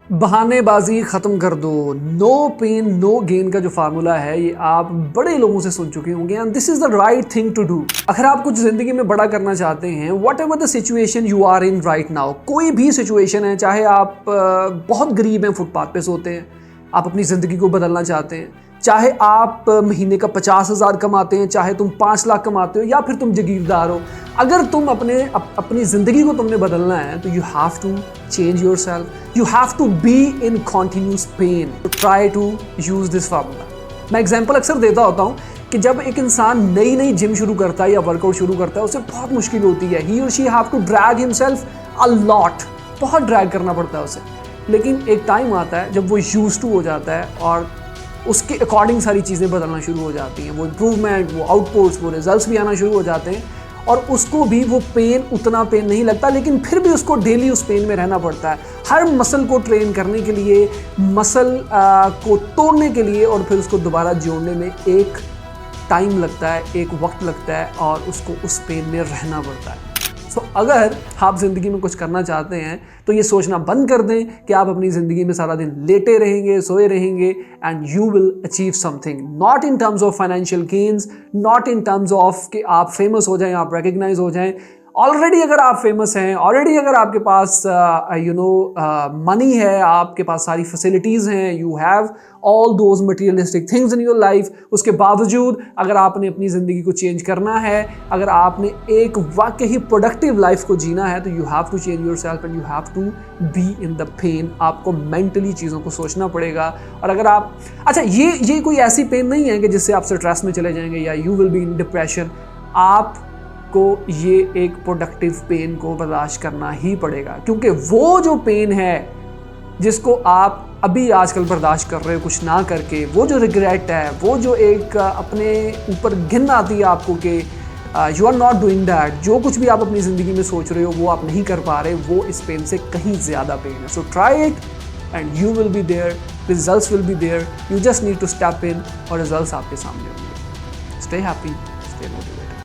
बहानेबाजी ख़त्म कर दो। नो पेन नो गेन का जो फार्मूला है ये आप बड़े लोगों से सुन चुके होंगे and this is the right thing to do. अगर आप कुछ ज़िंदगी में बड़ा करना चाहते हैं, whatever the situation you are in right now, कोई भी सिचुएशन है, चाहे आप बहुत गरीब हैं, फुटपाथ पे सोते हैं, आप अपनी ज़िंदगी को बदलना चाहते हैं, चाहे आप महीने का 50,000 कमाते हैं, चाहे तुम 5 लाख कमाते हो या फिर तुम जागीरदार हो, अगर तुम अपनी ज़िंदगी को तुमने बदलना है तो you have to change yourself, you have to be in continuous pain, try to use this formula. मैं एग्जाम्पल अक्सर देता होता हूँ कि जब एक इंसान नई जिम शुरू करता है या वर्कआउट शुरू करता है, उसे बहुत मुश्किल होती है, ही और she have to drag himself a lot, बहुत ड्रैग करना पड़ता है उसे। लेकिन एक टाइम आता है जब वो यूज्ड टू हो जाता है और उसके अकॉर्डिंग सारी चीज़ें बदलना शुरू हो जाती हैं, वो इम्प्रूवमेंट, वो आउटपुट्स, वो रिजल्ट्स भी आना शुरू हो जाते हैं और उसको भी वो पेन, उतना पेन नहीं लगता, लेकिन फिर भी उसको डेली उस पेन में रहना पड़ता है। हर मसल को ट्रेन करने के लिए, मसल को तोड़ने के लिए और फिर उसको दोबारा जोड़ने में एक टाइम लगता है, एक वक्त लगता है और उसको उस पेन में रहना पड़ता है। सो अगर आप ज़िंदगी में कुछ करना चाहते हैं तो ये सोचना बंद कर दें कि आप अपनी ज़िंदगी में सारा दिन लेटे रहेंगे, सोए रहेंगे, and you will achieve something, not in terms of financial gains, not in terms of कि आप फेमस हो जाएं, आप रिकग्नाइज हो जाएं। ऑलरेडी अगर आप फेमस हैं, ऑलरेडी अगर आपके पास मनी है, आपके पास सारी फैसिलिटीज़ हैं, you have all those materialistic things in your life, उसके बावजूद अगर आपने अपनी ज़िंदगी को चेंज करना है, अगर आपने एक वाकई ही प्रोडक्टिव लाइफ को जीना है, तो you have to change yourself and you have to be in the pain. आपको मेंटली चीज़ों को सोचना पड़ेगा। और अगर आप ये कोई ऐसी पेन नहीं है कि जिससे आप स्ट्रेस में चले जाएंगे या you will be in depression. आप को ये एक प्रोडक्टिव पेन को बर्दाश्त करना ही पड़ेगा, क्योंकि वो जो पेन है जिसको आप अभी आजकल बर्दाश्त कर रहे हो कुछ ना करके, वो जो रिग्रेट है, वो जो एक अपने ऊपर घिन आती है आपको कि you are not doing that, जो कुछ भी आप अपनी ज़िंदगी में सोच रहे हो वो आप नहीं कर पा रहे, वो इस पेन से कहीं ज़्यादा पेन है। So try it and you will be there, results will be there, you just need to step in और रिजल्ट्स आपके सामने होंगे। Stay happy, stay motivated.